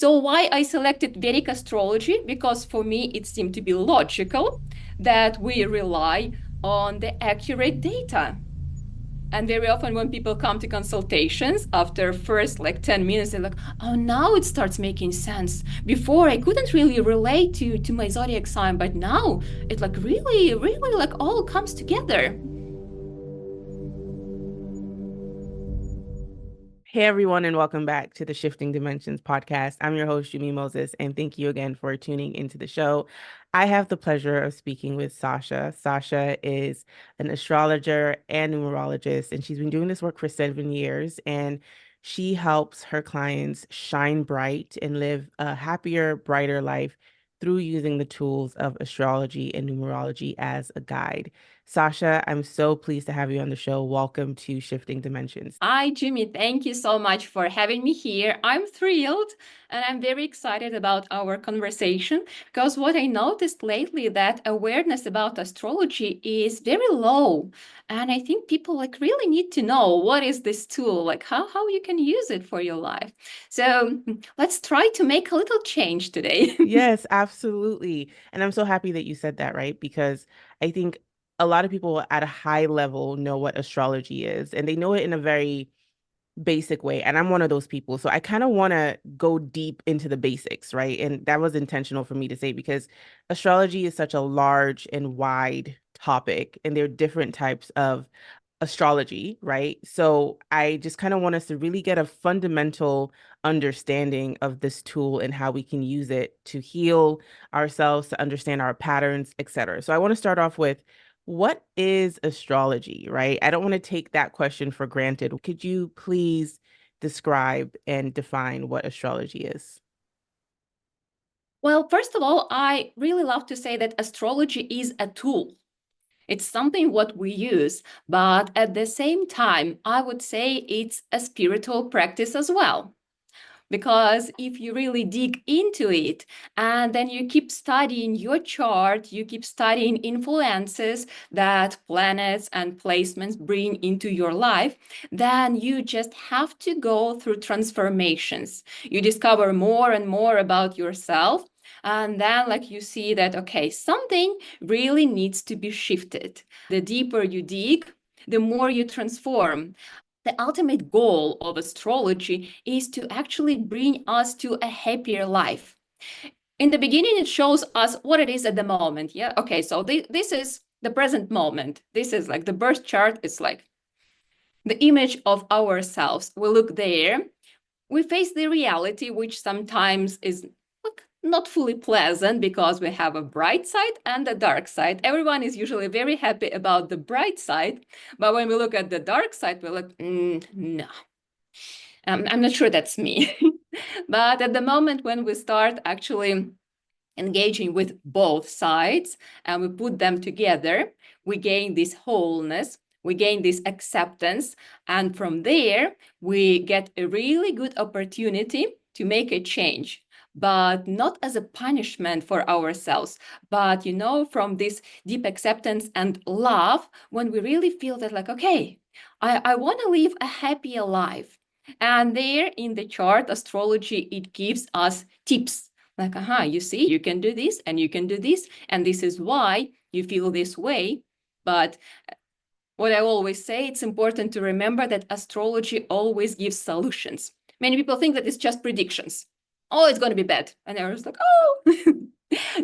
So why I selected Vedic astrology? Because for me, it seemed to be logical that we rely on the accurate data. And very often when people come to consultations, after first like 10 minutes, they're like, oh, now it starts making sense. Before I couldn't really relate to my zodiac sign, but now it like really, really like all comes together. Hey everyone, and welcome back to the Shifting Dimensions podcast. I'm your host, Jimmy Moses, and thank you again for tuning into the show. I have the pleasure of speaking with Sasha. Sasha is an astrologer and numerologist, and she's been doing this work for 7 years. And she helps her clients shine bright and live a happier, brighter life through using the tools of astrology and numerology as a guide. Sasha, I'm so pleased to have you on the show. Welcome to Shifting Dimensions. Hi, Jimmy. Thank you so much for having me here. I'm thrilled and I'm very excited about our conversation because what I noticed lately that awareness about astrology is very low. And I think people like really need to know what is this tool, like how you can use it for your life. So let's try to make a little change today. Yes, absolutely. And I'm so happy that you said that, right? Because I think a lot of people at a high level know what astrology is, and they know it in a very basic way. And I'm one of those people. So I kind of want to go deep into the basics, right? And that was intentional for me to say because astrology is such a large and wide topic, and there are different types of astrology, right? So I just kind of want us to really get a fundamental understanding of this tool and how we can use it to heal ourselves, to understand our patterns, etc. So I want to start off with what is astrology, right? I don't want to take that question for granted. Could you please describe and define what astrology is? Well, first of all, I really love to say that astrology is a tool. It's something what we use, but at the same time, I would say it's a spiritual practice as well. Because if you really dig into it and then you keep studying your chart, you keep studying influences that planets and placements bring into your life, then you just have to go through transformations. You discover more and more about yourself. And then, like, you see that, okay, something really needs to be shifted. The deeper you dig, the more you transform. The ultimate goal of astrology is to actually bring us to a happier life. In the beginning, it shows us what it is at the moment. Yeah. Okay. So this is the present moment. This is like the birth chart. It's like the image of ourselves. We look there. We face the reality, which sometimes is not fully pleasant because we have a bright side and a dark side. Everyone is usually very happy about the bright side, but when we look at the dark side, we're like, no, I'm not sure that's me. But at the moment when we start actually engaging with both sides and we put them together, we gain this wholeness, we gain this acceptance, and from there, we get a really good opportunity to make a change. But not as a punishment for ourselves, but from this deep acceptance and love, when we really feel that, like, okay, I want to live a happier life. And there in the chart, astrology, it gives us tips like, you see, you can do this and you can do this, and this is why you feel this way. But what I always say, it's important to remember that astrology always gives solutions. Many people think that it's just predictions. Oh, it's going to be bad. And everyone's like, oh,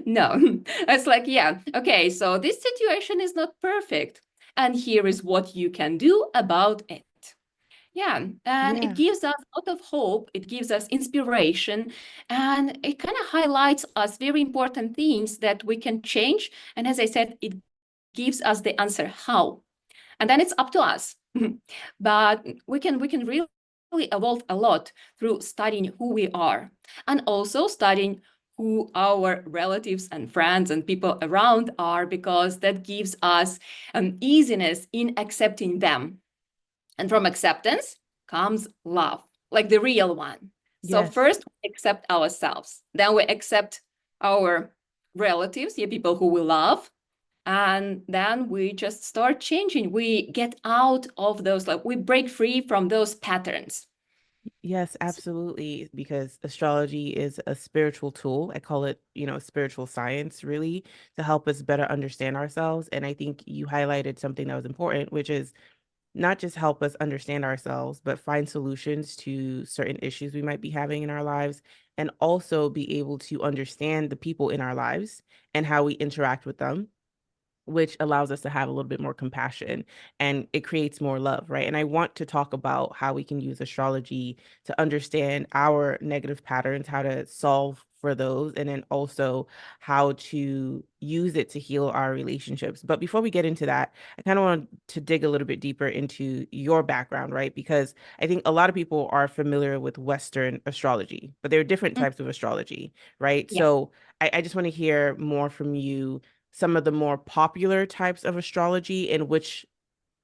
no. It's like, yeah, okay, so this situation is not perfect. And here is what you can do about it. Yeah, and it Yeah. gives us a lot of hope. It gives us inspiration, and it kind of highlights us very important things that we can change. And as I said, it gives us the answer how, and then it's up to us. But we can really evolve a lot through studying who we are, and also studying who our relatives and friends and people around are, because that gives us an easiness in accepting them. And from acceptance comes love, like the real one. So Yes. first we accept ourselves, then we accept our relatives, yeah, people who we love, and then we just start changing. We get out of those, like we break free from those patterns. Yes, absolutely. Because astrology is a spiritual tool. I call it, spiritual science, really, to help us better understand ourselves. And I think you highlighted something that was important, which is not just help us understand ourselves, but find solutions to certain issues we might be having in our lives, and also be able to understand the people in our lives and how we interact with them, which allows us to have a little bit more compassion and it creates more love, right? And I want to talk about how we can use astrology to understand our negative patterns, how to solve for those, and then also how to use it to heal our relationships. But before we get into that, I kind of want to dig a little bit deeper into your background, right? Because I think a lot of people are familiar with Western astrology, but there are different Mm, types of astrology, right? yeah. So I just want to hear more from you, some of the more popular types of astrology, and which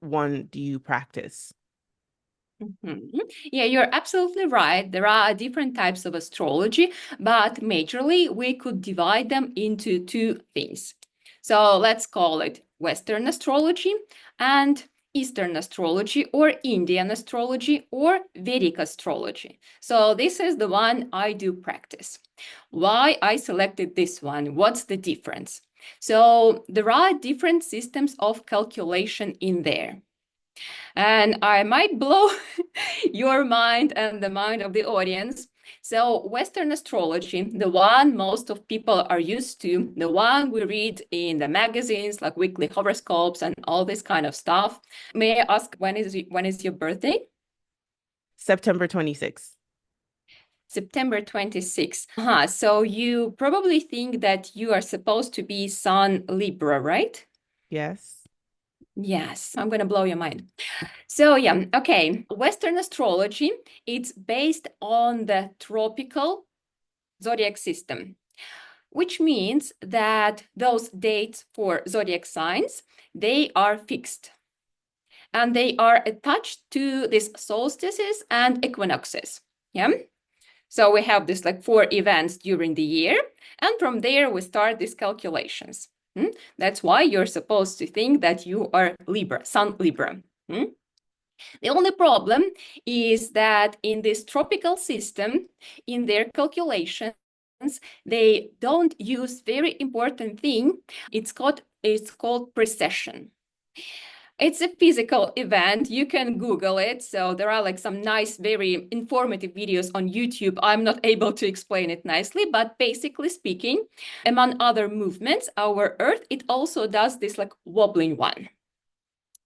one do you practice? Mhm. Yeah, you're absolutely right. There are different types of astrology, but majorly we could divide them into two things. So let's call it Western astrology and Eastern astrology, or Indian astrology, or Vedic astrology. So this is the one I do practice. Why I selected this one? What's the difference? So there are different systems of calculation in there. And I might blow your mind and the mind of the audience. So, Western astrology, the one most of people are used to, the one we read in the magazines like weekly horoscopes and all this kind of stuff. May I ask when is your birthday? September 26th. September 26th. So you probably think that you are supposed to be Sun Libra, right? Yes. Yes, I'm going to blow your mind. So yeah, okay. Western astrology, it's based on the tropical zodiac system, which means that those dates for zodiac signs, they are fixed and they are attached to these solstices and equinoxes. Yeah. So we have this like 4 events during the year, and from there we start these calculations. That's why you're supposed to think that you are Libra, Sun Libra. The only problem is that in this tropical system, in their calculations, they don't use very important thing. It's called precession. It's a physical event. You can Google it. So there are like some nice, very informative videos on YouTube. I'm not able to explain it nicely, but basically speaking, among other movements, our Earth, it also does this like wobbling one.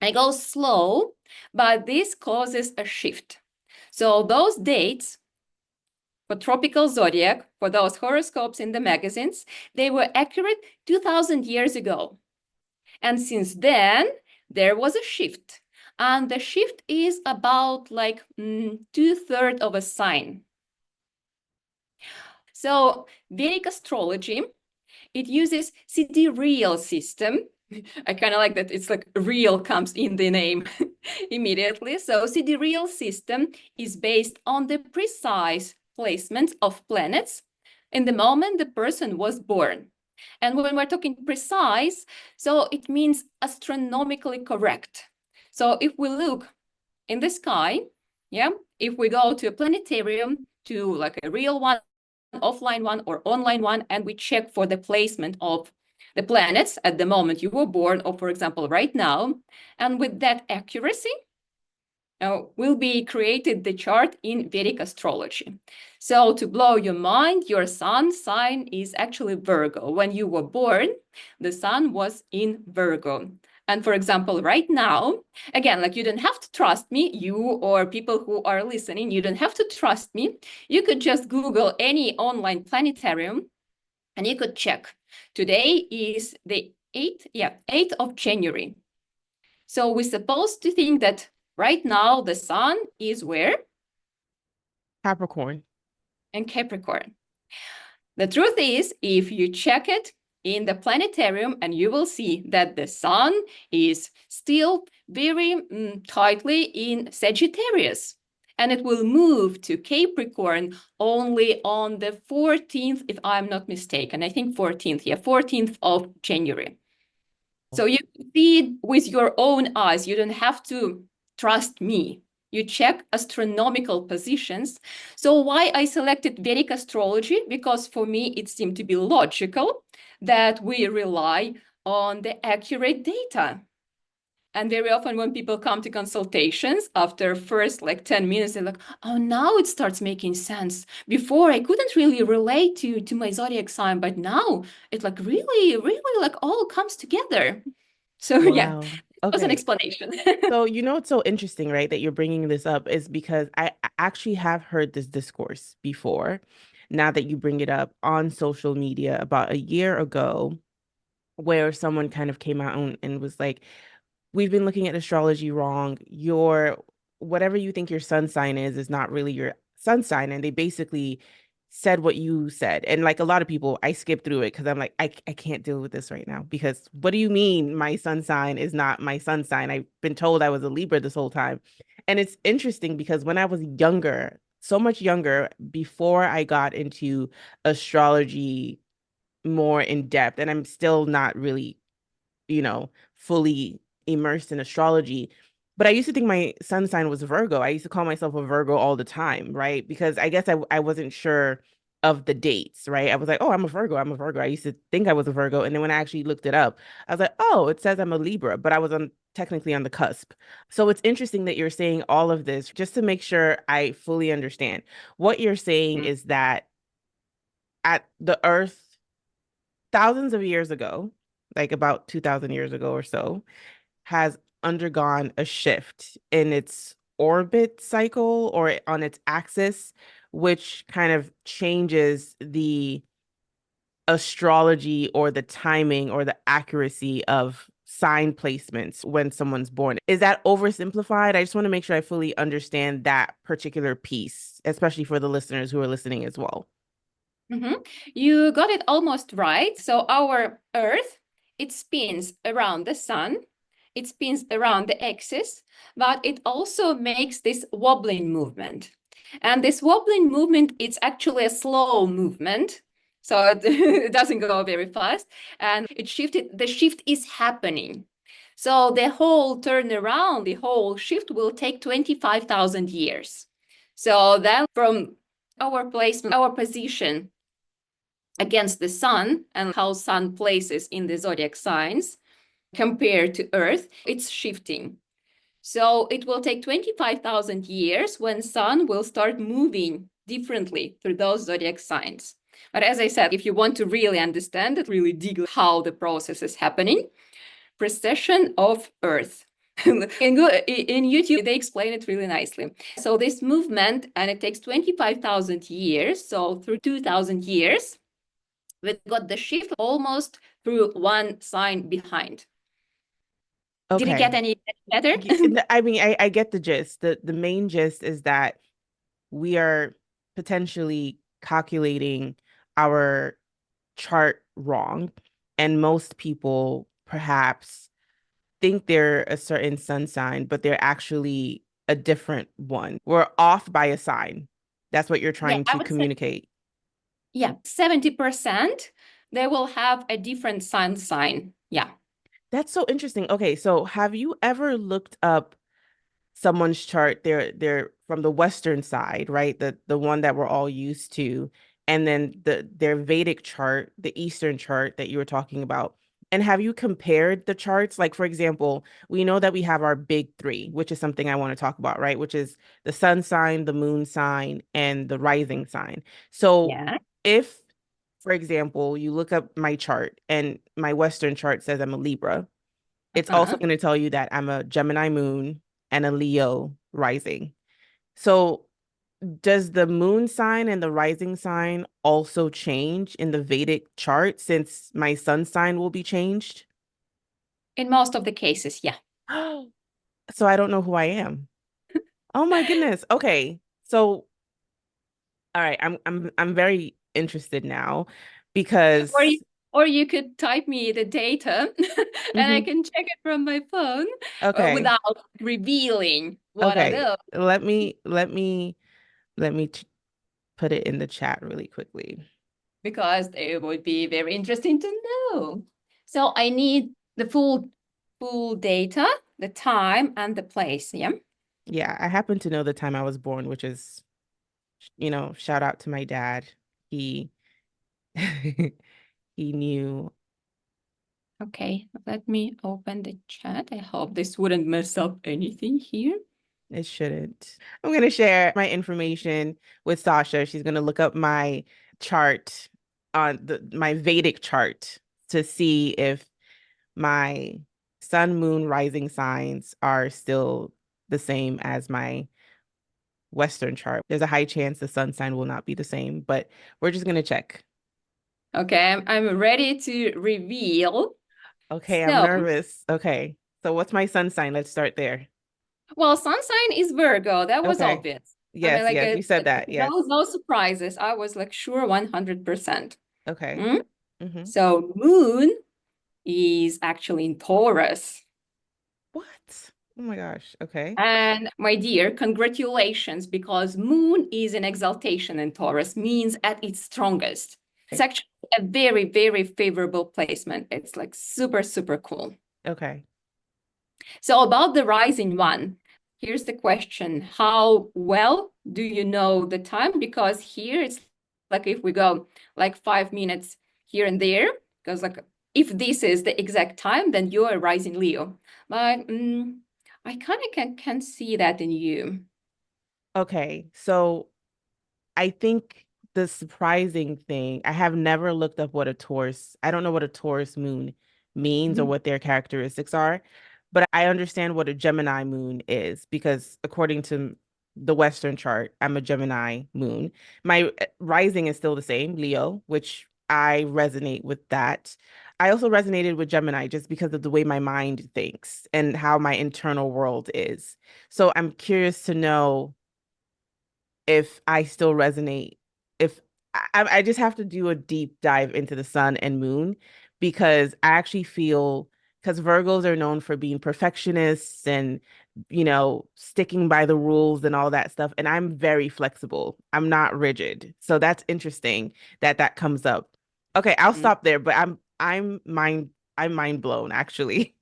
I go slow, but this causes a shift. So those dates for tropical zodiac, for those horoscopes in the magazines, they were accurate 2000 years ago. And since then, there was a shift. And the shift is about like 2/3 of a sign. So Vedic astrology, it uses sidereal system. I kind of like that it's like real comes in the name immediately. So sidereal system is based on the precise placement of planets in the moment the person was born. And when we're talking precise, so it means astronomically correct. So if we look in the sky, yeah, if we go to a planetarium, to like a real one, offline one, or online one, and we check for the placement of the planets at the moment you were born, or for example, right now, and with that accuracy, will be created the chart in Vedic astrology. So to blow your mind, your sun sign is actually Virgo. When you were born, the sun was in Virgo. And for example, right now, again, like you don't have to trust me, you or people who are listening, you don't have to trust me. You could just Google any online planetarium and you could check. Today is the 8th of January. So we're supposed to think that right now the sun is where? Capricorn. In Capricorn. The truth is, if you check it in the planetarium, and you will see that the sun is still very tightly in Sagittarius. And it will move to Capricorn only on the 14th, if I'm not mistaken. I think 14th, 14th of January. So you see it with your own eyes. You don't have to trust me. you check astronomical positions. So why I selected Vedic astrology? Because for me, it seemed to be logical that we rely on the accurate data. And very often when people come to consultations, after first like 10 minutes, they're like, oh, now it starts making sense. Before I couldn't really relate to my zodiac sign, but now it like really, really like all comes together. So yeah, Wow. it was an Okay. explanation. So, you know, it's so interesting, right, that you're bringing this up is because I actually have heard this discourse before. Now that you bring it up on social media about a year ago, where someone kind of came out and was like, we've been looking at astrology wrong. Your whatever you think your sun sign is not really your sun sign. And they basically said what you said. And like a lot of people, I skip through it because I'm like, I can't deal with this right now. Because what do you mean my sun sign is not my sun sign? I've been told I was a Libra this whole time. And it's interesting because when I was younger, so much younger, before I got into astrology more in depth, and I'm still not really, fully immersed in astrology. But I used to think my sun sign was Virgo. I used to call myself a Virgo all the time, right? Because I guess I wasn't sure of the dates, right? I was like, oh, I'm a Virgo. I'm a Virgo. I used to think I was a Virgo. And then when I actually looked it up, I was like, oh, it says I'm a Libra, but I was technically on the cusp. So it's interesting that you're saying all of this just to make sure I fully understand. What you're saying is that at the Earth, thousands of years ago, like about 2000 years ago or so, has undergone a shift in its orbit cycle or on its axis, which kind of changes the astrology or the timing or the accuracy of sign placements when someone's born. Is that oversimplified? I just want to make sure I fully understand that particular piece, especially for the listeners who are listening as well. Mhm. You got it almost right. So our Earth, it spins around the sun, it spins around the axis, but it also makes this wobbling movement. And this wobbling movement, it's actually a slow movement. So it, it doesn't go very fast. And the shift is happening. So the whole turnaround, the whole shift will take 25,000 years. So then from our placement, our position against the sun and how sun places in the zodiac signs compared to Earth, it's shifting. So it will take 25,000 years when sun will start moving differently through those zodiac signs. But as I said, if you want to really understand it, really dig how the process is happening, precession of Earth. In YouTube, they explain it really nicely. So this movement, and it takes 25,000 years, so through 2,000 years, we got the shift almost through one sign behind. Did it get Okay. any better? I mean, I get the gist. The main gist is that we are potentially calculating our chart wrong. And most people perhaps think they're a certain sun sign, but they're actually a different one. We're off by a sign. That's what you're Yeah, trying I to would say, communicate. yeah, 70%, they will have a different sun sign. Yeah. That's so interesting. Okay, so have you ever looked up someone's chart, they're from the Western side, right? The one that we're all used to, and then their Vedic chart, the Eastern chart that you were talking about. And have you compared the charts? Like, for example, we know that we have our big three, which is something I want to talk about, right? Which is the sun sign, the moon sign, and the rising sign. So Yeah. if, for example, you look up my chart and my Western chart says I'm a Libra, it's also Uh-huh. going to tell you that I'm a Gemini moon and a Leo rising. So, does the moon sign and the rising sign also change in the Vedic chart since my sun sign will be changed? In most of the cases, yeah. So, I don't know who I am. Oh my goodness. Okay. So, all right, I'm very interested now Or you, because or you could type me the data and I Mhm. can check it from my phone Okay. without revealing what are Okay. those, Let me put it in the chat really quickly. because it would be very interesting to know. So I need the full data, the time and the place. Yeah. Yeah, I happen to know the time I was born, which is, shout out to my dad. He he knew. Okay, let me open the chat. I hope this wouldn't mess up anything here. It shouldn't. I'm gonna share my information with Sasha. She's gonna look up my chart on my Vedic chart to see if my sun, moon, rising signs are still the same as my Western chart. There's a high chance the sun sign will not be the same, but we're just gonna check. Okay, I'm ready to reveal. Okay, I'm So, nervous. Okay, so what's my sun sign? Let's start there. well, sun sign is Virgo. That was Okay. obvious. I mean, Yes, yes, you said that. there Yes. was no surprises. I was like sure 100%. Okay. Mm? Mm-hmm. So, moon is actually in Taurus. What? Oh my gosh. Okay. And my dear, congratulations, because moon is an exaltation in Taurus, means at its strongest. It's actually a very, very favorable placement. It's like super, super cool. Okay. So about the rising one, here's the question. How well do you know the time? Because here it's like if we go like 5 minutes here and there, because like if this is the exact time, then you're a rising Leo. But I kind of can see that in you. Okay. So I think the surprising thing, I have never looked up what a Taurus, I don't know what a Taurus moon means or Mhm. what their characteristics are, but I understand what a Gemini moon is because according to the Western chart, I'm a Gemini moon. My rising is still the same, Leo, which I resonate with that. I also resonated with Gemini just because of the way my mind thinks and how my internal world is. So I'm curious to know if I still resonate, if I just have to do a deep dive into the sun and moon because I actually feel because Virgos are known for being perfectionists and sticking by the rules and all that stuff. And I'm very flexible. I'm not rigid. So that's interesting that that comes up. Okay, I'll stop there, but I'm mind blown actually.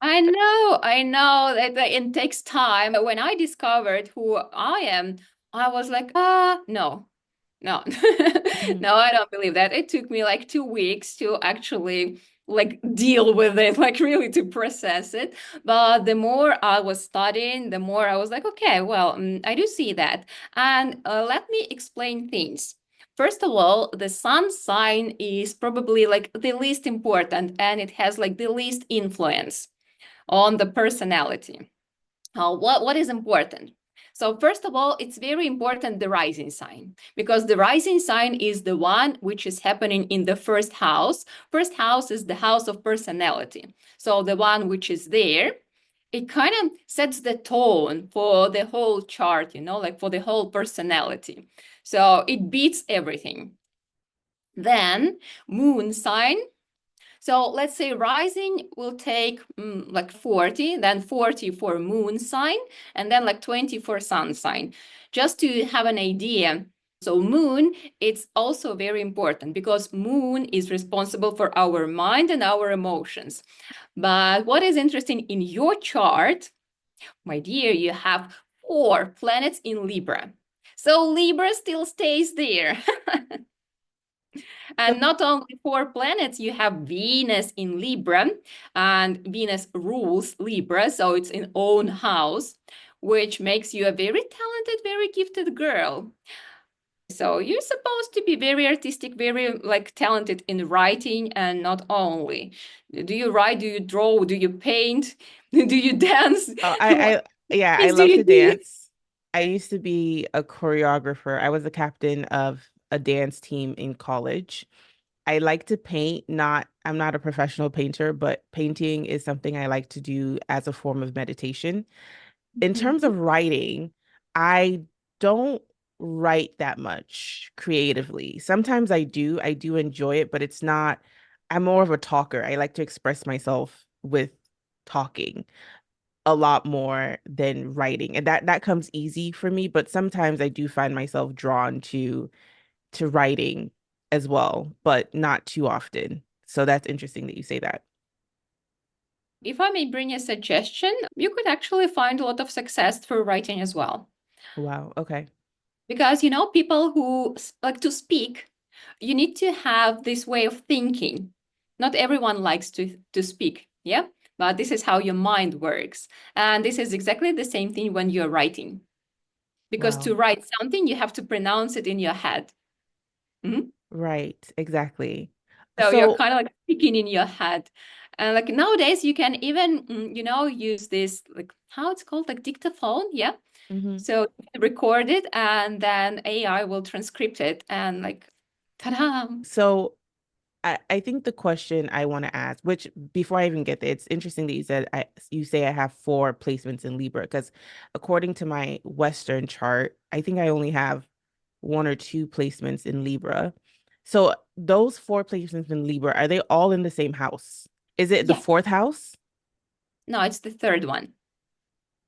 I know that it takes time. When I discovered who I am, I was like, no, no, Mhm. no, I don't believe that. It took me like 2 weeks to actually like deal with it, like really to process it. But the more I was studying, the more I was like, okay, well, I do see that. And let me explain things. First of all, the sun sign is probably like the least important and it has like the least influence on the personality. What is important? So first of all, it's very important the rising sign because the rising sign is the one which is happening in the first house. First house is the house of personality. So the one which is there, it kind of sets the tone for the whole chart, like for the whole personality. So it beats everything. Then moon sign, so let's say rising will take like 40, then 40 for moon sign, and then like 20 for sun sign, just to have an idea. So moon, it's also very important because moon is responsible for our mind and our emotions. But what is interesting in your chart, my dear, you have 4 planets in Libra. So Libra still stays there. So And not only 4 planets, you have Venus in Libra, and Venus rules Libra, so it's in own house, which makes you a very talented, very gifted girl. So you're supposed to be very artistic, very like talented in writing, and not only. Do you write? Do you draw? Do you paint? Do you dance? oh, What yeah, I things do love you to do? dance. I used to be a choreographer. I was a captain of a dance team in college. I like to paint, I'm not a professional painter, but painting is something I like to do as a form of meditation. In terms Mhm. of writing, I don't write that much creatively. Sometimes I do enjoy it, but I'm more of a talker. I like to express myself with talking a lot more than writing. And that comes easy for me, but sometimes I do find myself drawn to writing as well, but not too often. So that's interesting that you say that. If I may bring a suggestion, you could actually find a lot of success through writing as well. Wow. Okay. Because, people who like to speak, you need to have this way of thinking. Not everyone likes to speak, yeah? But this is how your mind works. And this is exactly the same thing when you're writing. Because to Wow. write something, you have to pronounce it in your head. Mhm. Right. Exactly. So you're So, kind of like speaking in your head. And like nowadays, you can even, use this, like how it's called, like dictaphone, yeah? mhm. So you can record it and then AI will transcript it and like, ta-da! So I think the question I want to ask, which before I even get there, it's interesting that you say I have four placements in Libra because according to my Western chart, I think I only have one or two placements in Libra. So those four placements in Libra, are they all in the same house? Is it the Yeah, fourth house? no, it's the third one.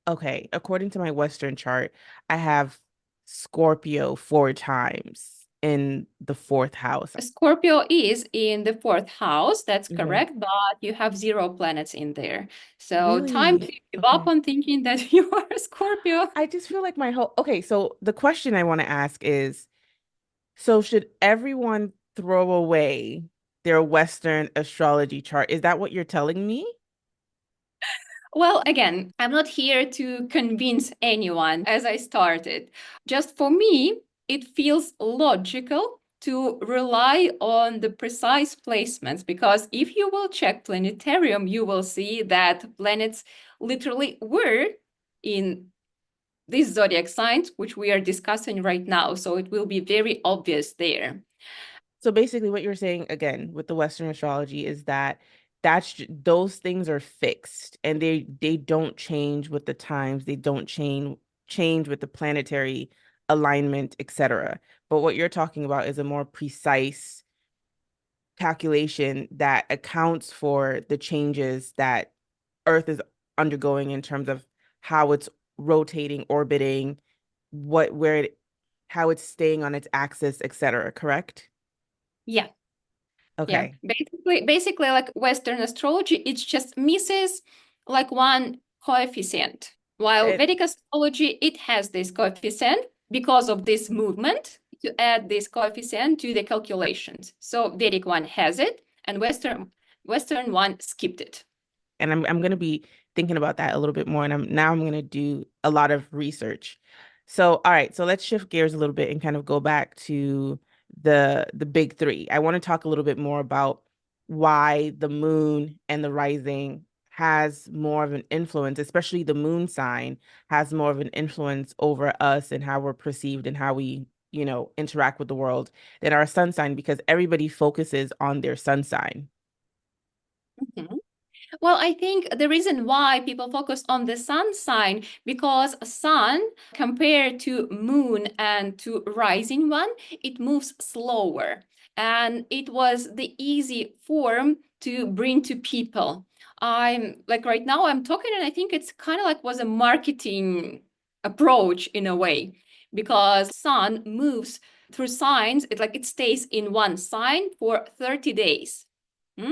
Okay, according to my Western chart, I have Scorpio four times in the fourth house. Scorpio is in the fourth house, that's Okay. correct, but you have zero planets in there. So time Really? to give up Okay. on thinking that you are a Scorpio. I just feel like my whole okay, so the question I want to ask is, so should everyone throw away their Western astrology chart? Is that what you're telling me? Well, again, I'm not here to convince anyone as I started. Just for me, it feels logical to rely on the precise placements because if you will check planetarium, you will see that planets literally were in these zodiac signs, which we are discussing right now. So it will be very obvious there. So basically what you're saying again with the Western astrology is that those things are fixed and they don't change with the times, they don't change with the planetary alignment, etc. But what you're talking about is a more precise calculation that accounts for the changes that Earth is undergoing in terms of how it's rotating, orbiting, what where it how it's staying on its axis, etc. Correct? Yeah. Yeah, Okay. basically, like Western astrology, it just misses like one coefficient. While It, Vedic astrology, it has this coefficient because of this movement to add this coefficient to the calculations. So Vedic one has it, and Western one skipped it. and I'm gonna be thinking about that a little bit more, and I'm gonna do a lot of research. So, all right, so let's shift gears a little bit and kind of go back to the big three. I want to talk a little bit more about why the moon and the rising has more of an influence, especially the moon sign has more of an influence over us and how we're perceived and how we, interact with the world than our sun sign because everybody focuses on their sun sign. Mhm. Well, I think the reason why people focus on the sun sign because sun compared to moon and to rising one, it moves slower. And it was the easy form to bring to people. I'm like right now I'm talking and I think it's kind of like was a marketing approach in a way because sun moves through signs, it stays in one sign for 30 days. Hmm?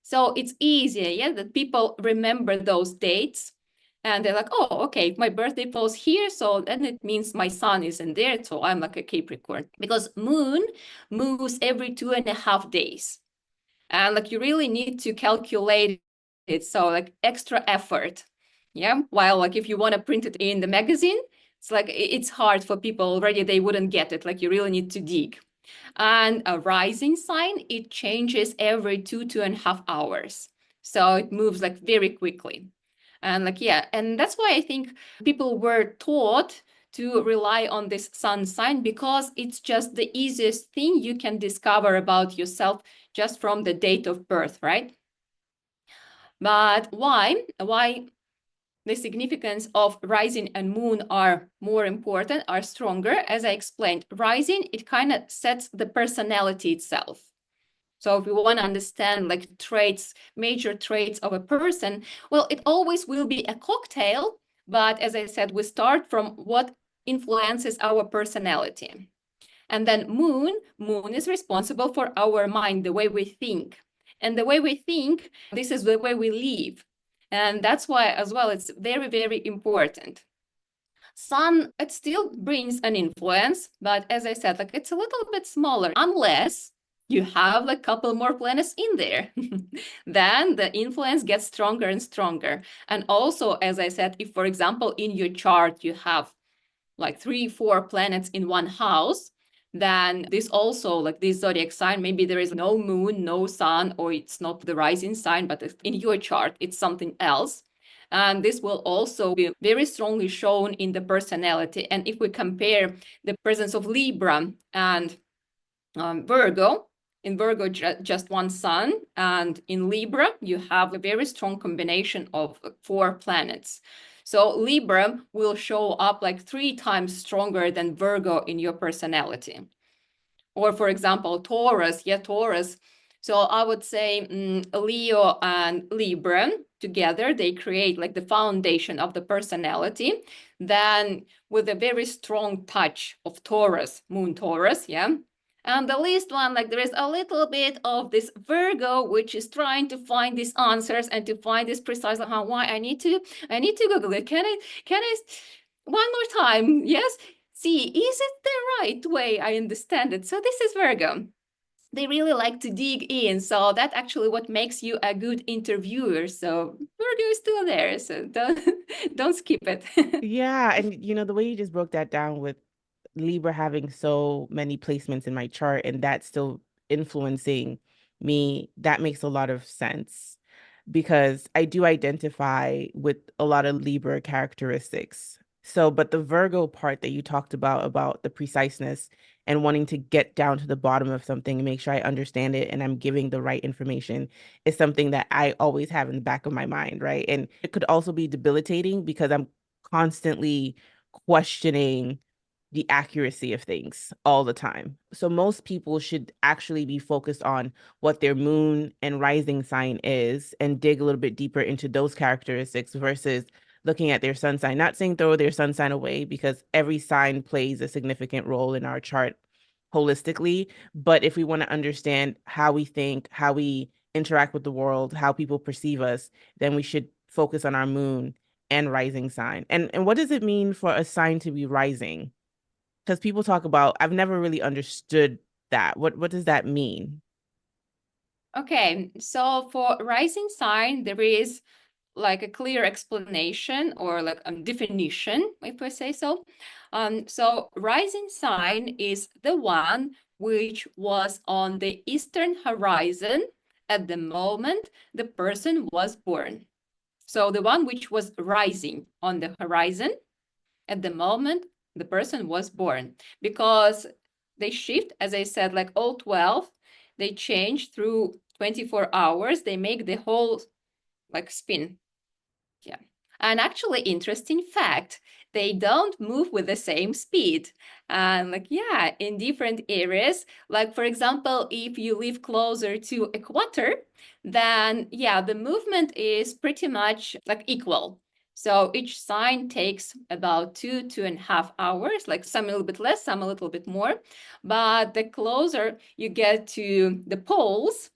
So it's easier, yeah, that people remember those dates and they're like, oh, okay, my birthday falls here, so then it means my sun isn't there, so I'm like a Capricorn. Because moon moves every 2.5 days. And like you really need to calculate it, so like extra effort. Yeah. While like if you want to print it in the magazine, it's like it's hard for people already, they wouldn't get it. Like you really need to dig. And a rising sign, it changes every 2.5 hours. So it moves like very quickly. And like, yeah, and that's why I think people were taught to rely on this sun sign because it's just the easiest thing you can discover about yourself just from the date of birth, right? But why? Why the significance of rising and moon are more important, are stronger? As I explained, rising, it kind of sets the personality itself. So if we want to understand like traits, major traits of a person, well, it always will be a cocktail. But as I said, we start from what influences our personality. And then moon is responsible for our mind, the way we think. And the way we think, this is the way we live. And that's why as well, it's very, very important. Sun, it still brings an influence, but as I said, like it's a little bit smaller, unless you have like a couple more planets in there. Then the influence gets stronger and stronger. And also, as I said, if, for example, in your chart you have like 3, 4 planets in one house, then this also, like this zodiac sign, maybe there is no moon, no sun, or it's not the rising sign, but in your chart, it's something else. And this will also be very strongly shown in the personality. And if we compare the presence of Libra and Virgo, in Virgo, just one sun, and in Libra, you have a very strong combination of 4 planets. So Libra will show up like 3 times stronger than Virgo in your personality. Or for example, Taurus, Taurus. So I would say Leo and Libra together, they create like the foundation of the personality. Then with a very strong touch of Taurus, Moon Taurus, And the least one, like there is a little bit of this Virgo, which is trying to find these answers and to find this precise, why I need to Google it. Can I, one more time? Yes. See, is it the right way? I understand it. So this is Virgo. They really like to dig in. So that actually what makes you a good interviewer. So Virgo is still there. So don't skip it. Yeah, and the way you just broke that down with Libra having so many placements in my chart and that still influencing me, that makes a lot of sense because I do identify with a lot of Libra characteristics. So, but the Virgo part that you talked about the preciseness and wanting to get down to the bottom of something and make sure I understand it and I'm giving the right information is something that I always have in the back of my mind, right? And it could also be debilitating because I'm constantly questioning the accuracy of things all the time. So most people should actually be focused on what their moon and rising sign is and dig a little bit deeper into those characteristics versus looking at their sun sign. Not saying throw their sun sign away because every sign plays a significant role in our chart holistically. But if we want to understand how we think, how we interact with the world, how people perceive us, then we should focus on our moon and rising sign. And what does it mean for a sign to be rising? Because people talk about, I've never really understood that. What does that mean? Okay, so for rising sign, there is like a clear explanation or like a definition, if I say so. So rising sign is the one which was on the eastern horizon at the moment the person was born. So the one which was rising on the horizon at the moment the person was born, because they shift, as I said, like all 12, they change through 24 hours, they make the whole like spin. Yeah. And actually, interesting fact, they don't move with the same speed. And like, yeah, in different areas, like for example, if you live closer to equator, then yeah, the movement is pretty much like equal. So each sign takes about 2.5 hours, like some a little bit less, some a little bit more. But the closer you get to the poles,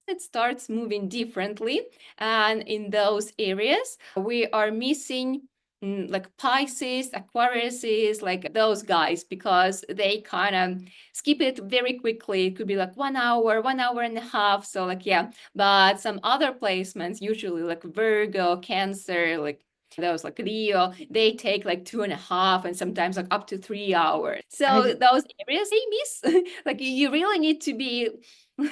it starts moving differently. And in those areas, we are missing like Pisces, Aquariuses, like those guys, because they kind of skip it very quickly. It could be like 1 hour, 1 hour and a half. So like, yeah, but some other placements, usually like Virgo, Cancer, like those like Leo, they take like 2.5 and sometimes like up to 3 hours. I So just, those areas they miss. Like you really need to be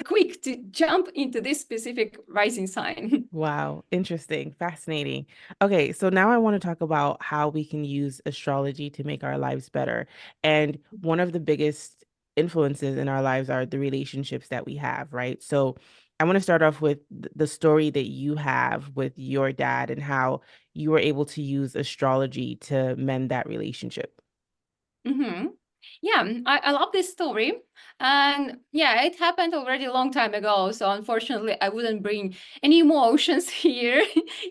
quick to jump into this specific rising sign. wow, interesting, fascinating. Okay, so now I want to talk about how we can use astrology to make our lives better. And one of the biggest influences in our lives are the relationships that we have, right? So I want to start off with the story that you have with your dad and how you were able to use astrology to mend that relationship. Mm-hmm. Yeah, I love this story. And yeah, it happened already a long time ago. So unfortunately, I wouldn't bring any emotions here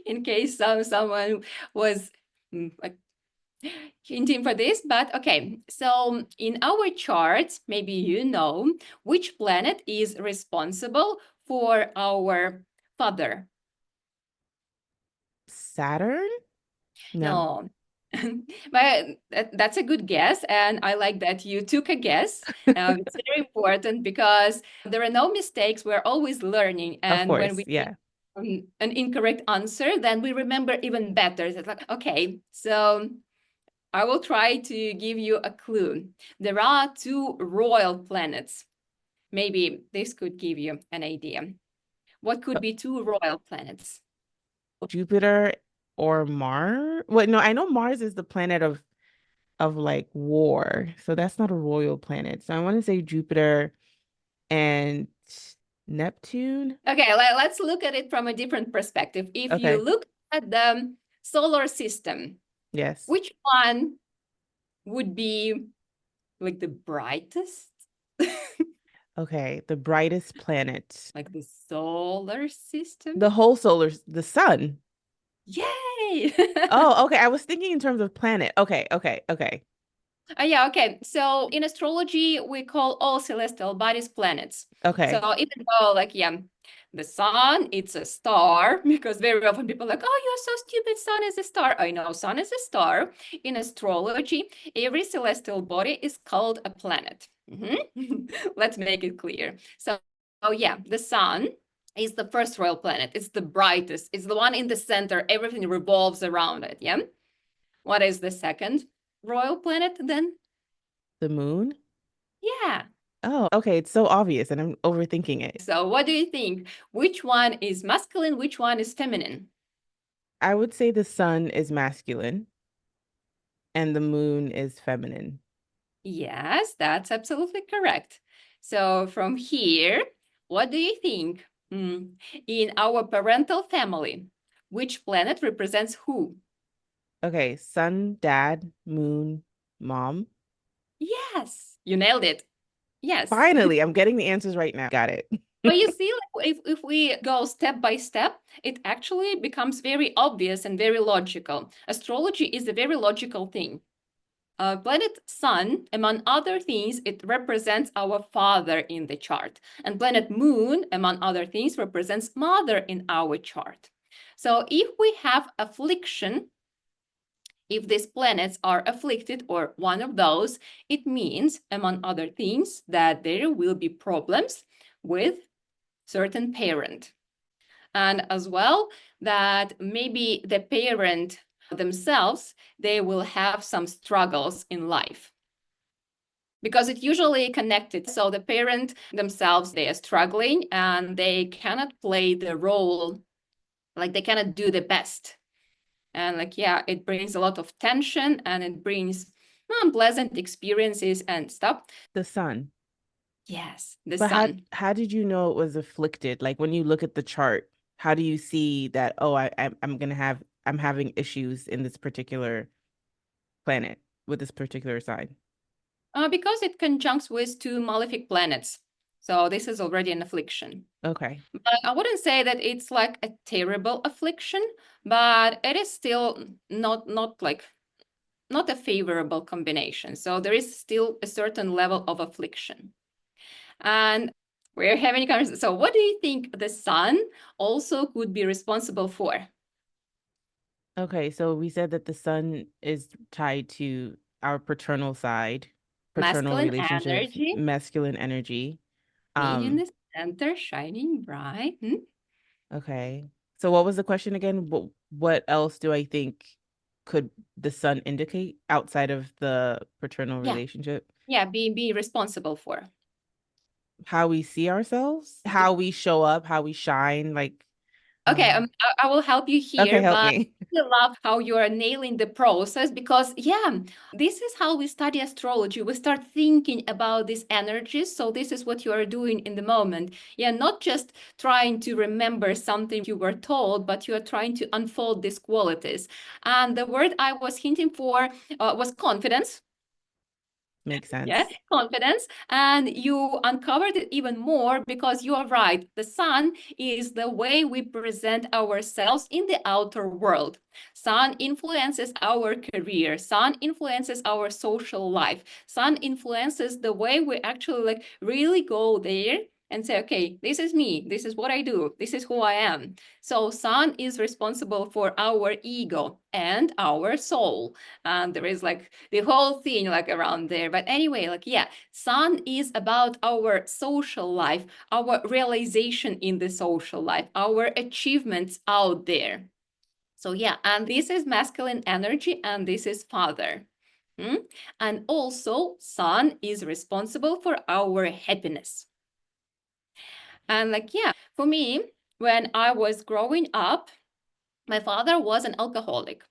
in case someone was like hinting for this. But okay, so in our charts, maybe you know which planet is responsible for our father. Saturn? No. No. But that's a good guess, and I like that you took a guess. It's very important because there are no mistakes. We're always learning, Of and when course. we give Yeah. an incorrect answer, then we remember even better. It's like, okay, so I will try to give you a clue. There are two royal planets. Maybe this could give you an idea. What could be two royal planets? Jupiter or Mars? Wait, no, I know Mars is the planet of like war. So that's not a royal planet. So I want to say Jupiter and Neptune. Okay, let's look at it from a different perspective. If you Okay. look at the solar system, Yes. which one would be like the brightest? Okay. The brightest planet. Like the solar system? The sun. Yay! Oh, okay. I was thinking in terms of planet. Okay, okay, okay. Yeah, okay. So in astrology, we call all celestial bodies planets. So Okay. even though, like, yeah, the sun, it's a star, because very often people are like, oh, you're so stupid, sun is a star. I know sun is a star. In astrology, every celestial body is called a planet. Let's make it clear. So, oh yeah, the sun is the first royal planet. It's the brightest. It's the one in the center. Everything revolves around it. Yeah. What is the second royal planet then? The moon? Yeah. Oh, okay. It's so obvious and I'm overthinking it. So what do you think? Which one is masculine? Which one is feminine? I would say the sun is masculine and the moon is feminine. Yes, that's absolutely correct. So from here, what do you think? In our parental family, which planet represents who? Okay, sun, dad, moon, mom. Yes, you nailed it. Yes. Finally, I'm getting the answers right now. Got it. But you see, like, if we go step by step, it actually becomes very obvious and very logical. Astrology is a very logical thing. Planet Sun, among other things, it represents our father in the chart. And planet Moon, among other things, represents mother in our chart. So if we have affliction, if these planets are afflicted or one of those, it means, among other things, that there will be problems with certain parent. And as well, that maybe the parent themselves, they will have some struggles in life. Because it's usually connected. So the parent themselves, they are struggling and they cannot play the role, like they cannot do the best. And like, yeah, it brings a lot of tension and it brings unpleasant experiences and stuff. The sun. Yes, the But sun. how did you know it was afflicted? Like when you look at the chart, how do you see that, oh, I'm having issues in this particular planet with this particular sign? Because it conjuncts with two malefic planets. So this is already an affliction. Okay. But I wouldn't say that it's like a terrible affliction, but it is still not like not a favorable combination. So there is still a certain level of affliction. And we're having a conversation. So what do you think the sun also could be responsible for? Okay, so we said that the sun is tied to our paternal side, paternal Masculine relationships, energy masculine energy. being in Um, the center, shining bright. okay. So what was the question again? What else do I think could the sun indicate outside of the paternal Yeah, relationship? yeah, be responsible for. How we see ourselves, how we show up, how we shine, like Okay, um I will help you okay, here, help but me. I love how you are nailing the process because, yeah, this is how we study astrology. We start thinking about these energies. So, this is what you are doing in the moment. Yeah, not just trying to remember something you were told, but you are trying to unfold these qualities. And the word I was hinting for was confidence. Makes Yeah, sense. confidence. And you uncovered it even more because you are right. The sun is the way we present ourselves in the outer world. Sun influences our career. Sun influences our social life. Sun influences the way we actually like really go there and say, okay, this is me, this is what I do, this is who I am. So sun is responsible for our ego and our soul. And there is like the whole thing like around there. But anyway, like, yeah, sun is about our social life, our realization in the social life, our achievements out there. So yeah, and this is masculine energy and this is father. And also sun is responsible for our happiness. And like, yeah, for me, when I was growing up, my father was an alcoholic.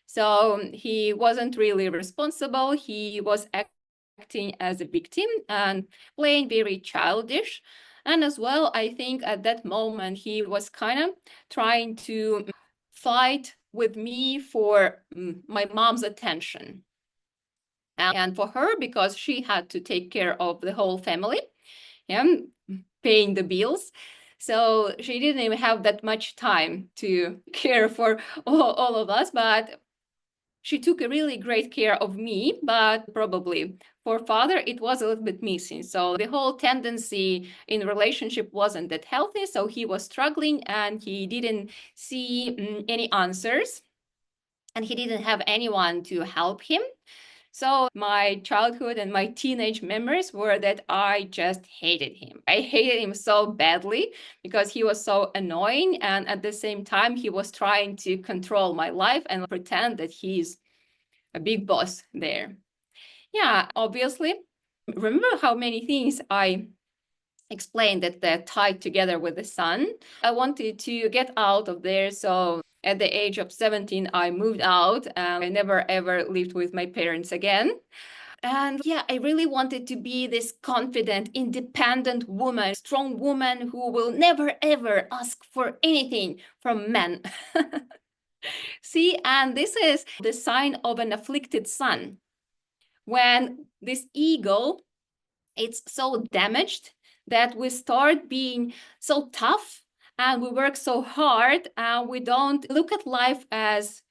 So he wasn't really responsible. He was acting as a victim and playing very childish. And as well, I think at that moment, he was kind of trying to fight with me for my mom's attention. And for her, because she had to take care of the whole family, yeah, paying the bills. So she didn't even have that much time to care for all of us, but she took a really great care of me, but probably for father, it was a little bit missing. So the whole tendency in relationship wasn't that healthy. So he was struggling and he didn't see any answers and he didn't have anyone to help him. So my childhood and my teenage memories were that I just hated him. I hated him so badly because he was so annoying. And at the same time, he was trying to control my life and pretend that he's a big boss there. Yeah, obviously. Remember how many things I explained that they're tied together with the sun? I wanted to get out of there. So at the age of 17, I moved out and I never ever lived with my parents again. And yeah, I really wanted to be this confident, independent woman, strong woman who will never ever ask for anything from men. See, and this is the sign of an afflicted sun. When this ego, it's so damaged that we start being so tough and we work so hard and we don't look at life as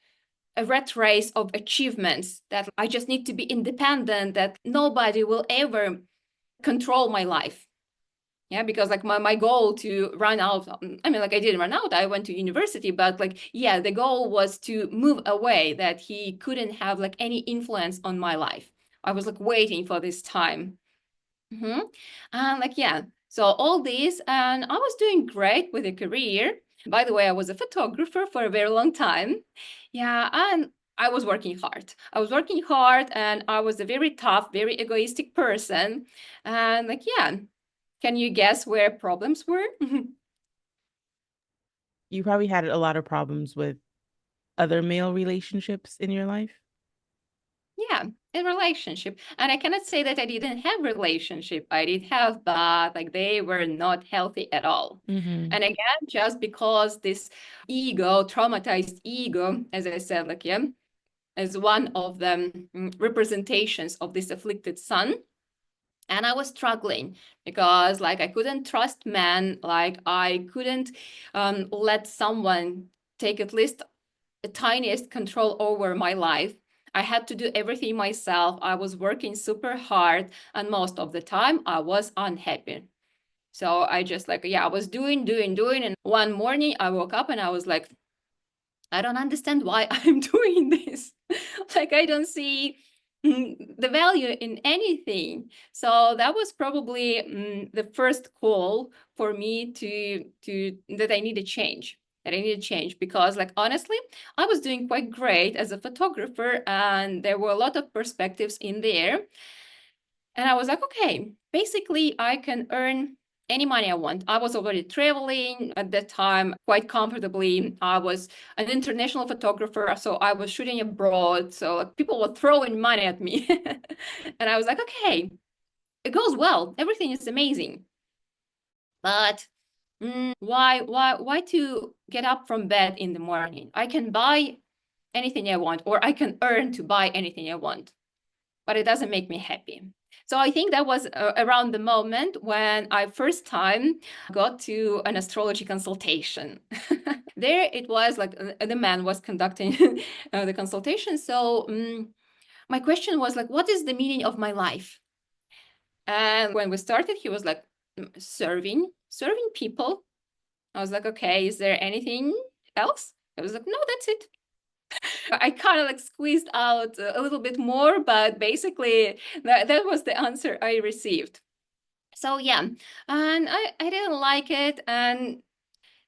a rat race of achievements that I just need to be independent, that nobody will ever control my life. Yeah, because like my goal to run out, I mean, like I didn't run out, I went to university, but like, yeah, the goal was to move away, that he couldn't have like any influence on my life. I was like waiting for this time. And like, yeah, so all this, and I was doing great with a career. By the way, I was a photographer for a very long time. Yeah, and I was working hard. I was working hard and I was a very tough, very egoistic person. And like, yeah, can you guess where problems were? You probably had a lot of problems with other male relationships in your life. Yeah, in relationship. And I cannot say that I didn't have relationship. I did have, but like they were not healthy at all. Mm-hmm. And again, just because this ego, traumatized ego, as I said, like, yeah, as one of the representations of this afflicted sun. And I was struggling because like I couldn't trust men, like I couldn't let someone take at least the tiniest control over my life. I had to do everything myself. I was working super hard, and most of the time I was unhappy. So I just like, yeah, I was doing. And one morning I woke up and I was like, I don't understand why I'm doing this. Like, I don't see the value in anything. So that was probably the first call for me to that I need a change. That I need to change because, like, honestly, I was doing quite great as a photographer, and there were a lot of perspectives in there. And I was like, okay, basically, I can earn any money I want. I was already traveling at that time quite comfortably. I was an international photographer, so I was shooting abroad. So like, people were throwing money at me. And I was like, okay, it goes well. Everything is amazing. But why to get up from bed in the morning? I can buy anything I want, or I can earn to buy anything I want, but it doesn't make me happy. So I think that was around the moment when I first time got to an astrology consultation. There it was like the man was conducting the consultation. So my question was like, what is the meaning of my life? And when we started, he was like, serving people. I was like, okay, is there anything else? I was like, no, that's it. I kind of like squeezed out a little bit more, but basically that was the answer I received. So yeah, and I didn't like it. And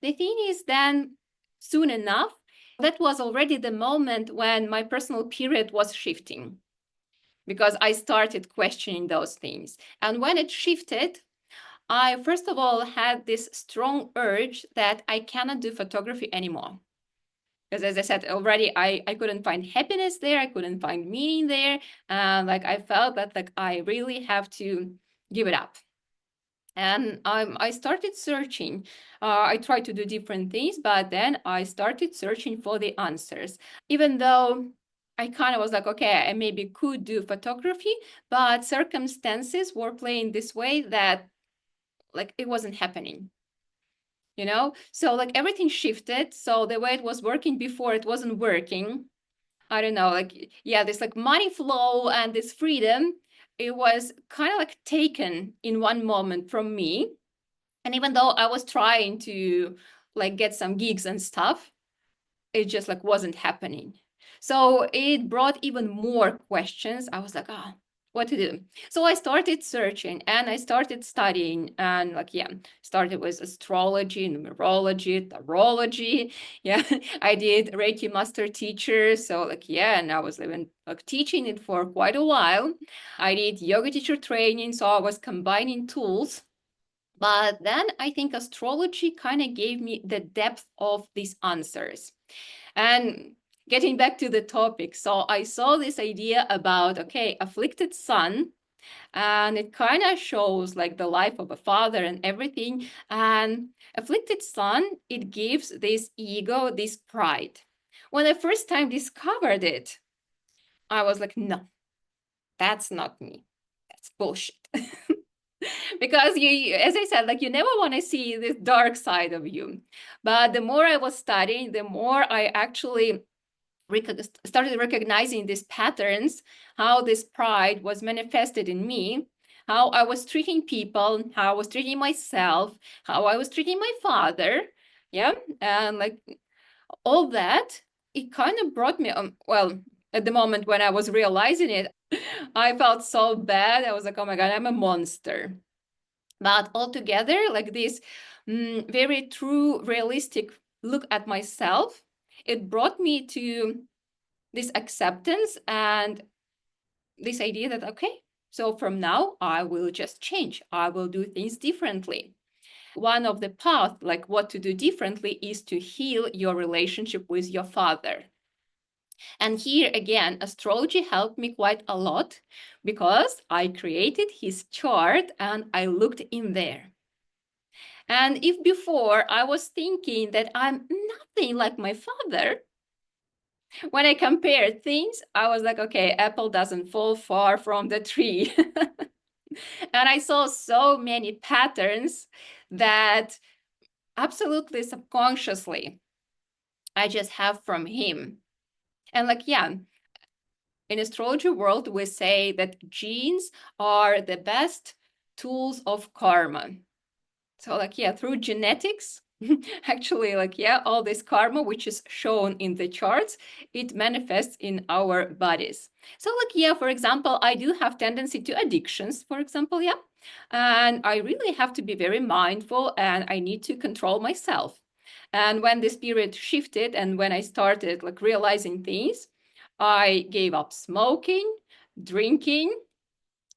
the thing is, then soon enough, that was already the moment when my personal period was shifting, because I started questioning those things. And when it shifted, I first of all had this strong urge that I cannot do photography anymore. Because as I said already, I couldn't find happiness there. I couldn't find meaning there. Like I felt that like I really have to give it up. And I started searching. I tried to do different things, but then I started searching for the answers. Even though I kind of was like, okay, I maybe could do photography, but circumstances were playing this way that like it wasn't happening, you know? So like everything shifted. So the way it was working before, it wasn't working. I don't know, like, yeah, this like money flow and this freedom, it was kind of like taken in one moment from me. And even though I was trying to like get some gigs and stuff, it just like wasn't happening. So it brought even more questions. I was like, oh, what to do? So I started searching and I started studying, and like, yeah, started with astrology, numerology, tarology. Yeah, I did Reiki master teacher. So like, yeah, and I was even like teaching it for quite a while. I did yoga teacher training. So I was combining tools. But then I think astrology kind of gave me the depth of these answers. And getting back to the topic, so I saw this idea about, okay, afflicted son, and it kind of shows like the life of a father and everything. And afflicted son, it gives this ego, this pride. When I first time discovered it, I was like, no, that's not me. That's bullshit. Because you, as I said, like you never want to see this dark side of you. But the more I was studying, the more I actually started recognizing these patterns, how this pride was manifested in me, how I was treating people, how I was treating myself, how I was treating my father. Yeah. And like all that, it kind of brought me, well, at the moment when I was realizing it, I felt so bad. I was like, oh my God, I'm a monster. But altogether, like this very true, realistic look at myself, it brought me to this acceptance and this idea that, okay, so from now I will just change. I will do things differently. One of the paths, like what to do differently, is to heal your relationship with your father. And here again, astrology helped me quite a lot because I created his chart and I looked in there. And if before I was thinking that I'm nothing like my father, when I compared things, I was like, okay, apple doesn't fall far from the tree. And I saw so many patterns that absolutely subconsciously I just have from him. And like, yeah, in astrology world, we say that genes are the best tools of karma. So like, yeah, through genetics, actually, like, yeah, all this karma, which is shown in the charts, it manifests in our bodies. So like, yeah, for example, I do have tendency to addictions, for example, yeah. And I really have to be very mindful and I need to control myself. And when the spirit shifted and when I started like realizing things, I gave up smoking, drinking,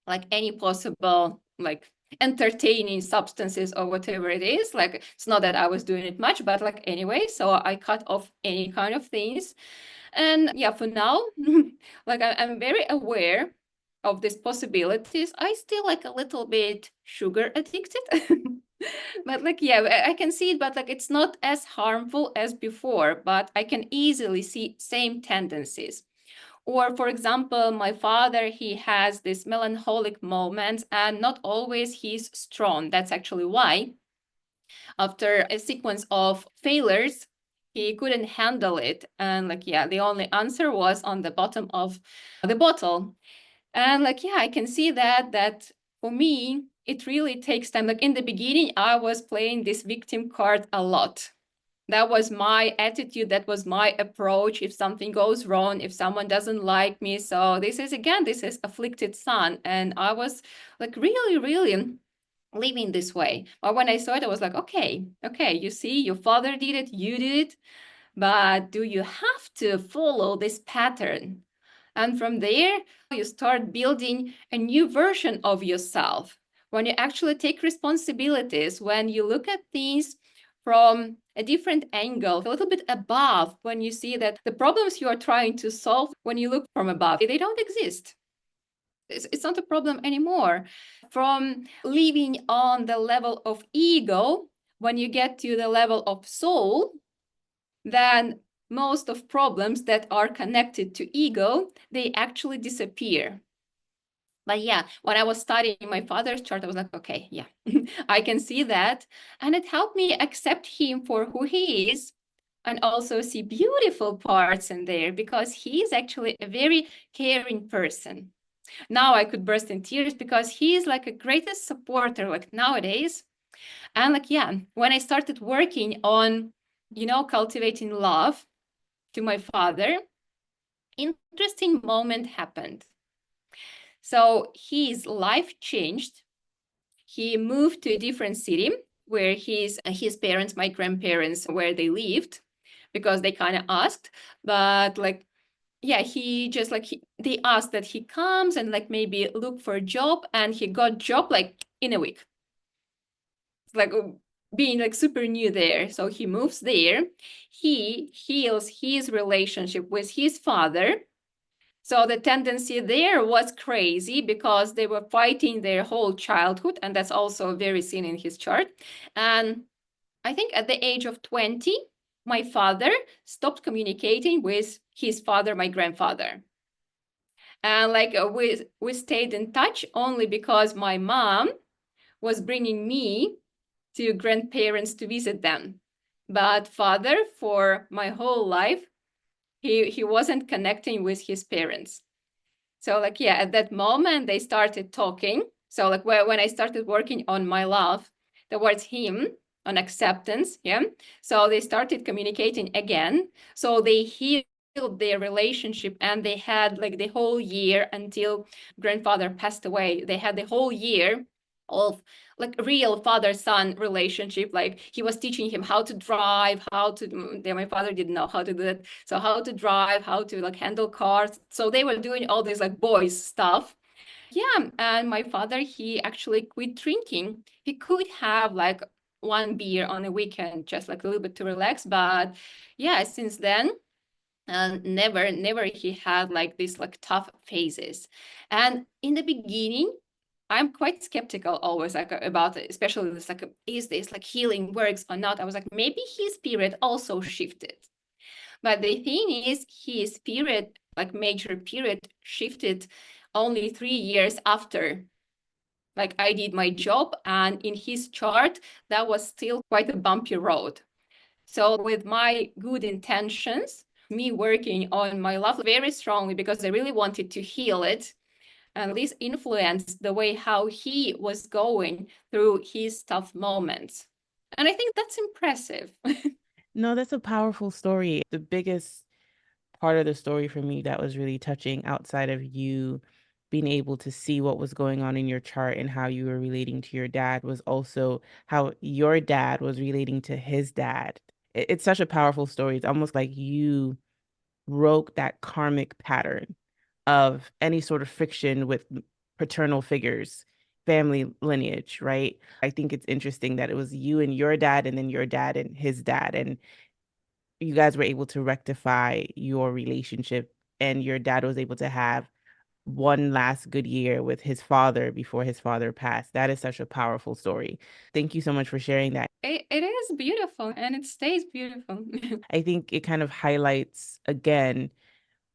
like any possible like entertaining substances or whatever it is. Like it's not that I was doing it much, but like anyway, so I cut off any kind of things. And yeah, for now, like I'm very aware of these possibilities. I still like a little bit sugar addicted. But like, yeah, I can see it, but like it's not as harmful as before, but I can easily see same tendencies. Or for example, my father, he has this melancholic moments and not always he's strong. That's actually why after a sequence of failures, he couldn't handle it. And like, yeah, the only answer was on the bottom of the bottle. And like, yeah, I can see that for me, it really takes time. Like in the beginning, I was playing this victim card a lot. That was my attitude. That was my approach. If something goes wrong, if someone doesn't like me. So this is, again, this is afflicted son. And I was like really, really living this way. But when I saw it, I was like, okay, you see, your father did it, you did it. But do you have to follow this pattern? And from there, you start building a new version of yourself. When you actually take responsibilities, when you look at things from a different angle, a little bit above, when you see that the problems you are trying to solve, when you look from above, they don't exist. It's not a problem anymore. From living on the level of ego, when you get to the level of soul, then most of problems that are connected to ego, they actually disappear. But yeah, when I was studying my father's chart, I was like, okay, yeah, I can see that. And it helped me accept him for who he is and also see beautiful parts in there because he's actually a very caring person. Now I could burst in tears because he's like a greatest supporter like nowadays. And like, yeah, when I started working on, cultivating love to my father, interesting moment happened. So his life changed. He moved to a different city where his parents, my grandparents, where they lived because they kind of asked, but like, yeah, he just like they asked that he comes and like maybe look for a job, and he got job like in a week. It's like being like super new there. So he moves there. He heals his relationship with his father. So the tendency there was crazy because they were fighting their whole childhood, and that's also very seen in his chart. And I think at the age of 20, my father stopped communicating with his father, my grandfather. And like we stayed in touch only because my mom was bringing me to grandparents to visit them. But father, for my whole life, he wasn't connecting with his parents. So like, yeah, at that moment they started talking. So like when I started working on my love towards him, on acceptance, yeah. So they started communicating again. So they healed their relationship, and they had like the whole year until grandfather passed away. They had the whole year of like real father-son relationship. Like he was teaching him how to drive, my father didn't know how to do that. So how to drive, how to like handle cars. So they were doing all this like boys stuff. Yeah, and my father, he actually quit drinking. He could have like one beer on a weekend, just like a little bit to relax. But yeah, since then, never he had like these like tough phases. And in the beginning, I'm quite skeptical always like about it, especially this like, is this like healing works or not? I was like, maybe his spirit also shifted. But the thing is, his period, like major period, shifted only 3 years after. Like I did my job, and in his chart, that was still quite a bumpy road. So with my good intentions, me working on my love very strongly because I really wanted to heal it. And this influenced the way how he was going through his tough moments. And I think that's impressive. No, that's a powerful story. The biggest part of the story for me that was really touching outside of you being able to see what was going on in your chart and how you were relating to your dad was also how your dad was relating to his dad. It's such a powerful story. It's almost like you broke that karmic pattern of any sort of friction with paternal figures, family lineage, right? I think it's interesting that it was you and your dad, and then your dad and his dad, and you guys were able to rectify your relationship, and your dad was able to have one last good year with his father before his father passed. That is such a powerful story. Thank you so much for sharing that. It is beautiful, and it stays beautiful. I think it kind of highlights again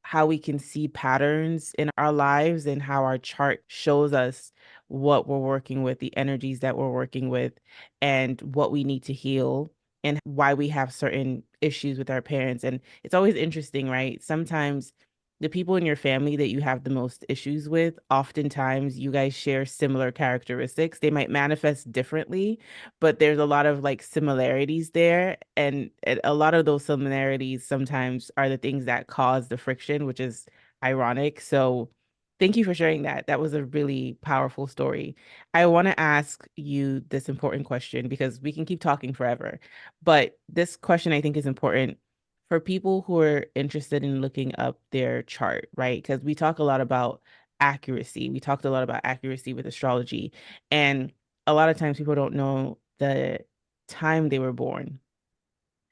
how we can see patterns in our lives and how our chart shows us what we're working with, the energies that we're working with, and what we need to heal, and why we have certain issues with our parents. And it's always interesting, right? Sometimes the people in your family that you have the most issues with, oftentimes you guys share similar characteristics. They might manifest differently, but there's a lot of like similarities there. And a lot of those similarities sometimes are the things that cause the friction, which is ironic. So thank you for sharing that. That was a really powerful story. I want to ask you this important question because we can keep talking forever. But this question I think is important for people who are interested in looking up their chart, right? Because we talk a lot about accuracy. We talked a lot about accuracy with astrology. And a lot of times people don't know the time they were born.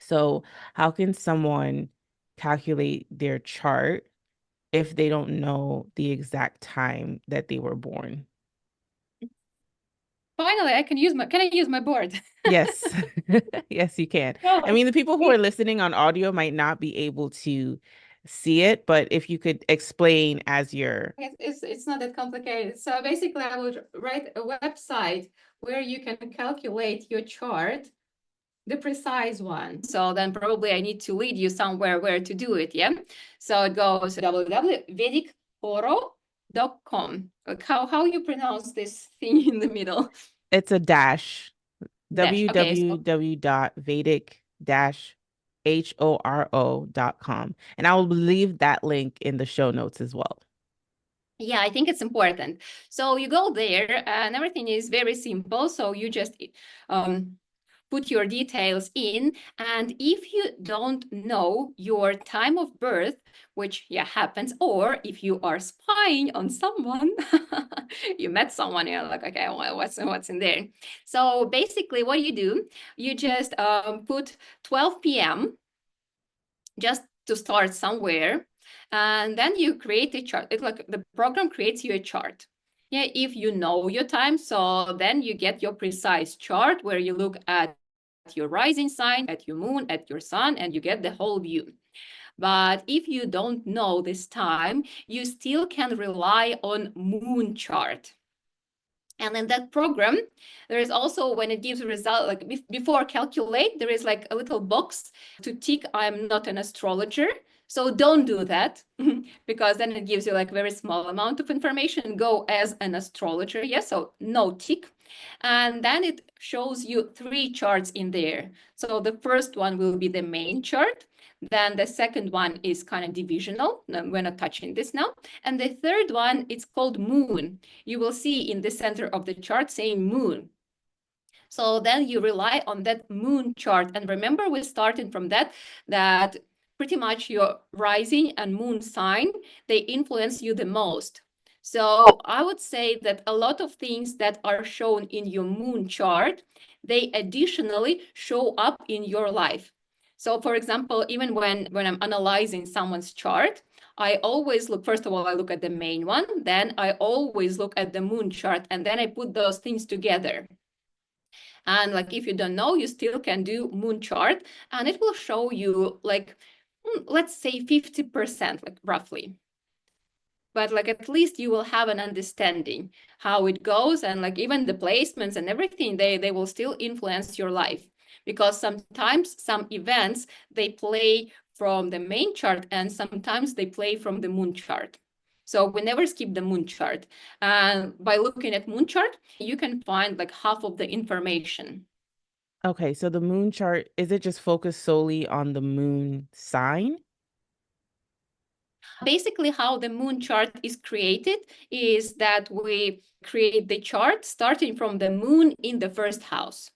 So, how can someone calculate their chart if they don't know the exact time that they were born? Finally, can I use my board? Yes. Yes, you can. I No, mean, the people who are it, listening on audio might not be able to see it, but if you could explain as you're it's not that complicated. So basically, I would write a website where you can calculate your chart, the precise one. So then probably I need to lead you somewhere where to do it. Yeah. So it goes www.vedichoro.com. Like how you pronounce this thing in the middle? it's a dash Dash. Okay. So www.vedic-horo.com. And I will leave that link in the show notes as well. yeah, I think it's important. So you go there and everything is very simple. So you just um, put your details in. And if you don't know your time of birth, which yeah happens, or if you are spying on someone, you met someone, you're like, okay, well, what's in there? So basically, what you do, you just put 12 p.m. just to start somewhere, and then you create a chart. It's like the program creates you a chart. Yeah, if you know your time, so then you get your precise chart where you look at your rising sign, at your moon, at your sun, and you get the whole view. But if you don't know this time, you still can rely on moon chart. And in that program, there is also, when it gives a result, like before calculate, there is like a little box to tick, I'm not an astrologer. So don't do that because then it gives you like very small amount of information. Go as an astrologer. Yes, so no tick. And then it shows you three charts in there. So the first one will be the main chart. Then the second one is kind of divisional. We're not touching this now. And the third one, it's called moon. You will see in the center of the chart saying moon. So then you rely on that moon chart. And remember, we started from that pretty much your rising and moon sign, they influence you the most. So I would say that a lot of things that are shown in your moon chart, they additionally show up in your life. So for example, even when I'm analyzing someone's chart, I always look, first of all, I look at the main one, then I always look at the moon chart, and then I put those things together. And like if you don't know, you still can do moon chart, and it will show you like, let's say 50%, like roughly. But like at least you will have an understanding how it goes, and like even the placements and everything, they will still influence your life. Because sometimes some events they play from the main chart and sometimes they play from the moon chart. So we never skip the moon chart. And by looking at moon chart, you can find like half of the information. Okay, so the moon chart, is it just focused solely on the moon sign? Basically, how the moon chart is created is that we create the chart starting from the moon in the first house.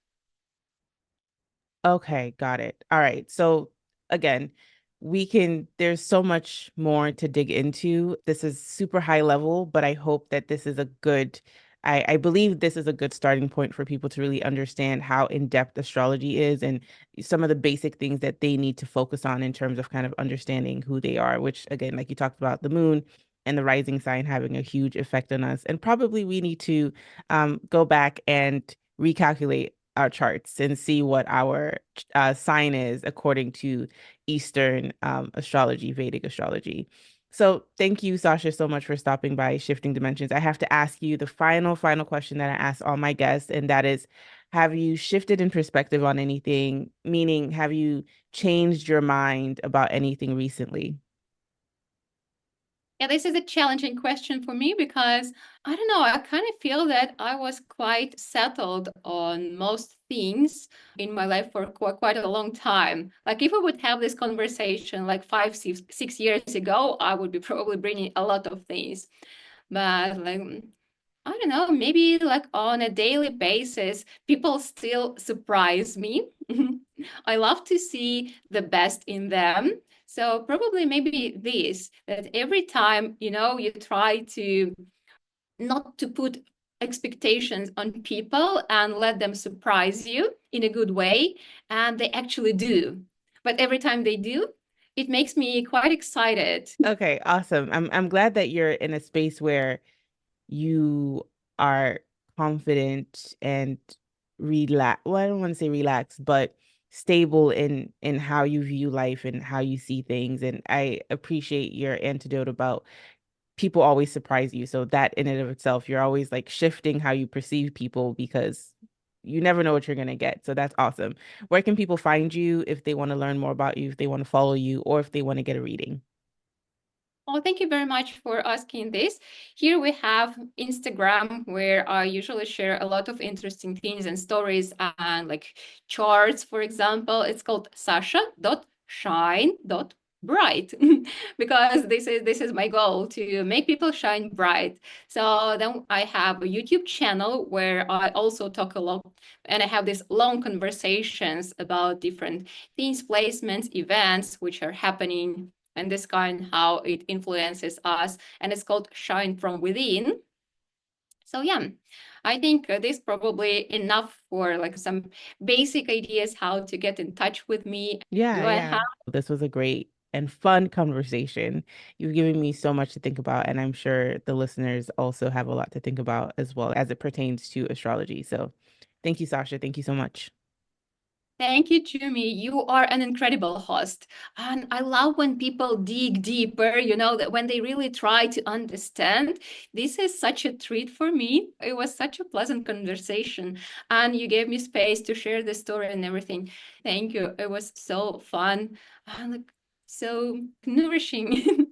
Okay, got it. All right. So again, there's so much more to dig into. This is super high level, but I hope that this is a good, I believe this is a good starting point for people to really understand how in-depth astrology is and some of the basic things that they need to focus on in terms of kind of understanding who they are, which again, like you talked about, the moon and the rising sign having a huge effect on us. And probably we need to go back and recalculate our charts and see what our sign is according to Eastern astrology, Vedic astrology. So thank you, Sasha, so much for stopping by Shifting Dimensions. I have to ask you the final question that I ask all my guests, and that is, have you shifted in perspective on anything? Meaning, have you changed your mind about anything recently? Yeah, this is a challenging question for me because I don't know, I kind of feel that I was quite settled on most things in my life for quite a long time. Like if we would have this conversation like 5, 6 years ago, I would be probably bringing a lot of things. But like I don't know, maybe like on a daily basis, people still surprise me. I love to see the best in them. So probably maybe this, that every time, you try to not to put expectations on people and let them surprise you in a good way, and they actually do. But every time they do, it makes me quite excited. Okay, awesome. I'm glad that you're in a space where you are confident and relax. Well, I don't want to say relaxed, but stable in how you view life and how you see things. And I appreciate your antidote about people always surprise you. So that in and of itself, you're always like shifting how you perceive people because you never know what you're gonna get. So that's awesome. Where can people find you if they want to learn more about you, if they want to follow you, or if they want to get a reading? Oh, thank you very much for asking this. Here we have Instagram, where I usually share a lot of interesting things and stories and like charts, for example. It's called sasha.shine.bright because this is my goal to make people shine bright. So then I have a YouTube channel where I also talk a lot and I have these long conversations about different things, placements, events which are happening and this kind how it influences us, and it's called shine from within. So yeah, I think this probably enough for like some basic ideas how to get in touch with me. Yeah, Do I yeah. have This was a great and fun conversation. You've given me so much to think about, and I'm sure the listeners also have a lot to think about as well as it pertains to astrology. So thank you, Sasha. Thank you so much. Thank you, Jimmy. You are an incredible host. And I love when people dig deeper, that when they really try to understand. This is such a treat for me. It was such a pleasant conversation. And you gave me space to share the story and everything. Thank you. It was so fun and like, so nourishing.